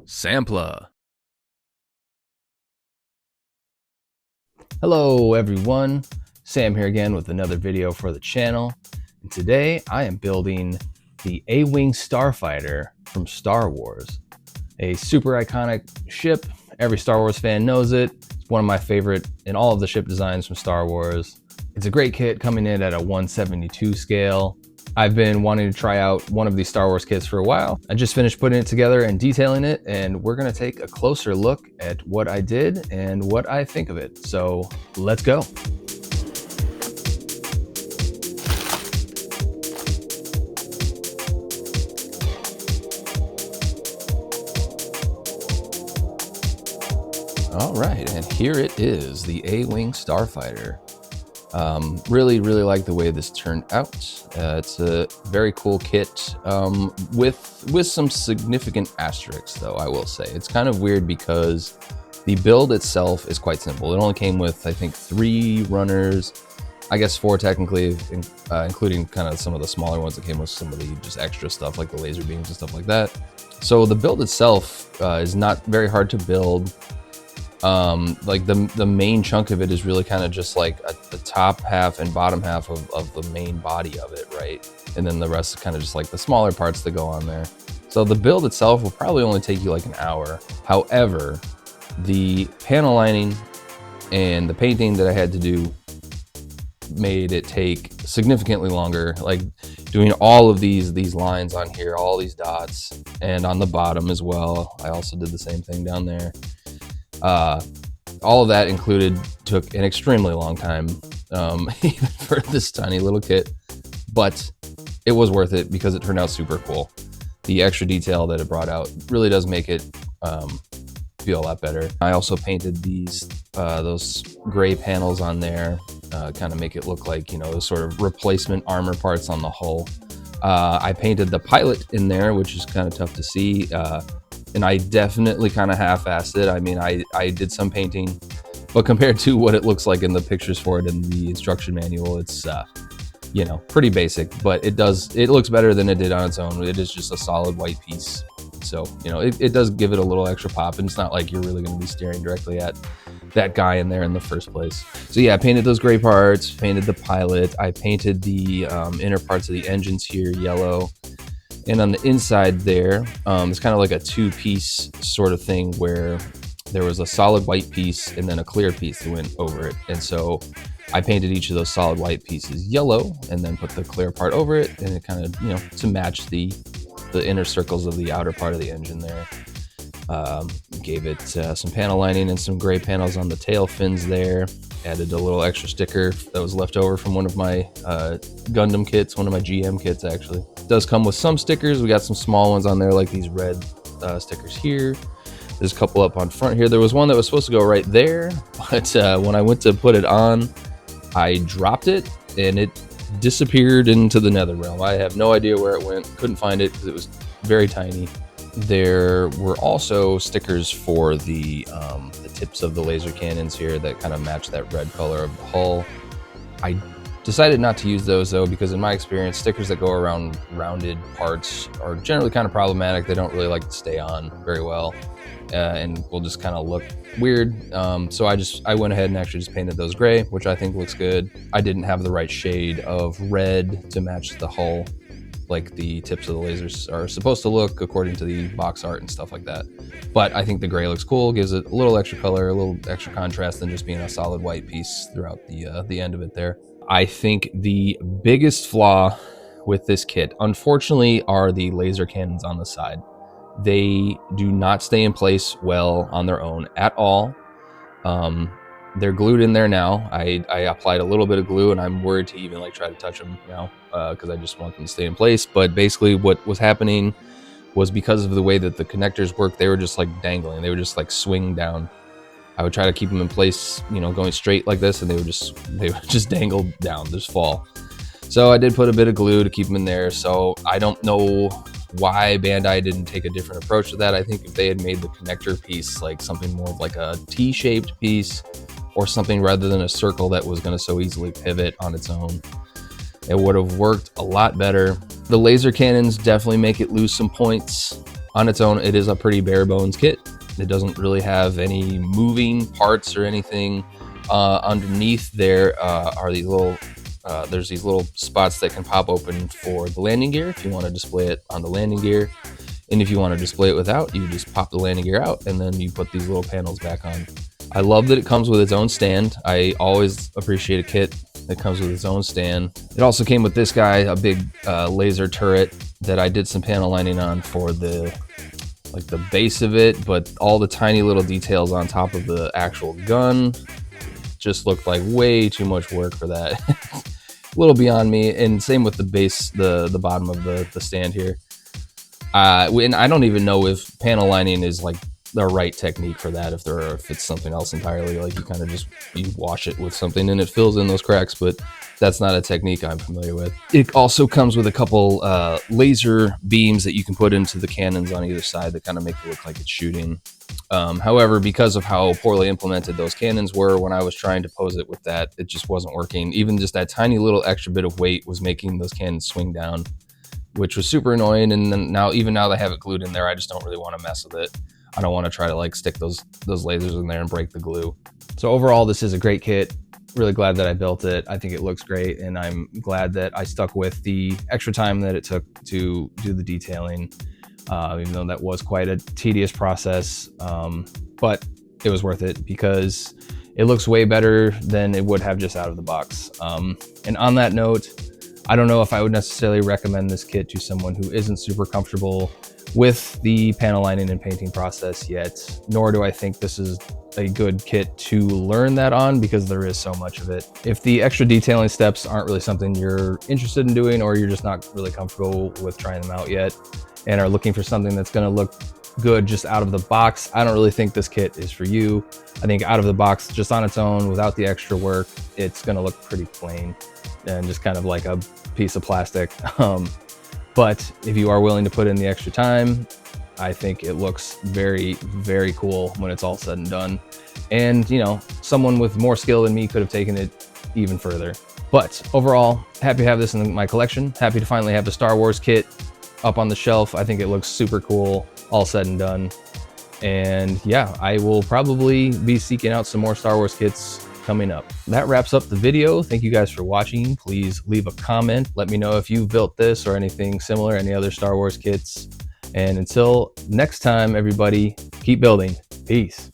Sampler. Hello everyone, Sam here again with another video for the channel. And today I am building the A-Wing Starfighter from Star Wars. A super iconic ship, every Star Wars fan knows it. It's one of my favorite in all of the ship designs from Star Wars. It's a great kit coming in at a 1/72 scale. I've been wanting to try out one of these Star Wars kits for a while. I just finished putting it together and detailing it, and we're gonna take a closer look at what I did and what I think of it. So let's go. All right, and here it is, the A-Wing Starfighter. Really like the way this turned out. It's a very cool kit with some significant asterisks, though, I will say. It's kind of weird because the build itself is quite simple. It only came with, I think, 3 runners, I guess 4 technically, including kind of some of the smaller ones that came with some of the just extra stuff like the laser beams and stuff like that. So the build itself is not very hard to build. Like the main chunk of it is really kind of just like the top half and bottom half of the main body of it, right? And then the rest is kind of just like the smaller parts that go on there. So the build itself will probably only take you like an hour. However, the panel lining and the painting that I had to do made it take significantly longer, like doing all of these lines on here, all these dots, and on the bottom as well. I also did the same thing down there. All of that included took an extremely long time, even for this tiny little kit, but it was worth it because it turned out super cool. The extra detail that it brought out really does make it feel a lot better. I also painted those gray panels on there, kind of make it look like, you know, those sort of replacement armor parts on the hull. I painted the pilot in there, which is kind of tough to see. And I definitely kind of half-assed it. I mean, I did some painting, but compared to what it looks like in the pictures for it in the instruction manual, it's, you know, pretty basic, but it looks better than it did on its own. It is just a solid white piece. So, you know, it does give it a little extra pop, and it's not like you're really going to be staring directly at that guy in there in the first place. So yeah, I painted those gray parts, painted the pilot. I painted the inner parts of the engines here yellow. And on the inside there, it's kind of like a 2-piece sort of thing where there was a solid white piece and then a clear piece that went over it. And so I painted each of those solid white pieces yellow and then put the clear part over it, and it kind of, you know, to match the inner circles of the outer part of the engine there. Gave it some panel lining and some gray panels on the tail fins there. Added a little extra sticker that was left over from one of my Gundam kits, one of my GM kits actually. It does come with some stickers. We got some small ones on there, like these red stickers here. There's a couple up on front here. There was one that was supposed to go right there, but when I went to put it on, I dropped it and it disappeared into the nether realm. I have no idea where it went. Couldn't find it because it was very tiny. There were also stickers for the tips of the laser cannons here that kind of match that red color of the hull. I decided not to use those though, because in my experience, stickers that go around rounded parts are generally kind of problematic. They don't really like to stay on very well, and will just kind of look weird. So I went ahead and actually just painted those gray, which I think looks good. I didn't have the right shade of red to match the hull, like the tips of the lasers are supposed to look according to the box art and stuff like that. But I think the gray looks cool, gives it a little extra color, a little extra contrast than just being a solid white piece throughout the end of it there. I think the biggest flaw with this kit, unfortunately, are the laser cannons on the side. They do not stay in place well on their own at all. They're glued in there now. I applied a little bit of glue, and I'm worried to even like try to touch them now because I just want them to stay in place. But basically what was happening was, because of the way that the connectors work, they were just like dangling. They would just like swing down. I would try to keep them in place, you know, going straight like this, and they would just dangle down, just fall. So I did put a bit of glue to keep them in there. So I don't know why Bandai didn't take a different approach to that. I think if they had made the connector piece like something more of like a T-shaped piece, or something rather than a circle that was going to so easily pivot on its own, it would have worked a lot better. The laser cannons definitely make it lose some points. on its own, it is a pretty bare bones kit. It doesn't really have any moving parts or anything. Underneath there are these little, there's these little spots that can pop open for the landing gear if you want to display it on the landing gear. And if you want to display it without, you just pop the landing gear out and then you put these little panels back on. I love that it comes with its own stand. I always appreciate a kit that comes with its own stand. It also came with this guy, a big laser turret that I did some panel lining on for the base of it, but all the tiny little details on top of the actual gun just looked like way too much work for that. A little beyond me. And same with the base, the bottom of the stand here. And I don't even know if panel lining is like the right technique for that, if it's something else entirely, like you kind of just, you wash it with something and it fills in those cracks, but that's not a technique I'm familiar with. It also comes with a couple laser beams that you can put into the cannons on either side that kind of make it look like it's shooting. However, because of how poorly implemented those cannons were when I was trying to pose it with that, it just wasn't working. Even just that tiny little extra bit of weight was making those cannons swing down, which was super annoying. And then now they have it glued in there, I just don't really want to mess with it. I don't want to try to like stick those lasers in there and break the glue. So overall, this is a great kit. Really glad that I built it. I think it looks great, and I'm glad that I stuck with the extra time that it took to do the detailing, even though that was quite a tedious process. But it was worth it because it looks way better than it would have just out of the box. And on that note, I don't know if I would necessarily recommend this kit to someone who isn't super comfortable with the panel lining and painting process yet, nor do I think this is a good kit to learn that on because there is so much of it. If the extra detailing steps aren't really something you're interested in doing, or you're just not really comfortable with trying them out yet and are looking for something that's going to look good just out of the box, I don't really think this kit is for you. I think out of the box, just on its own, without the extra work, it's going to look pretty plain and just kind of like a piece of plastic. But if you are willing to put in the extra time, I think it looks very, very cool when it's all said and done. And, you know, someone with more skill than me could have taken it even further. But overall, happy to have this in my collection. Happy to finally have the Star Wars kit up on the shelf. I think it looks super cool, all said and done. And yeah, I will probably be seeking out some more Star Wars kits coming up. That wraps up the video. Thank you guys for watching. Please leave a comment. Let me know if you've built this or anything similar, any other Star Wars kits. And until next time, everybody, keep building. Peace.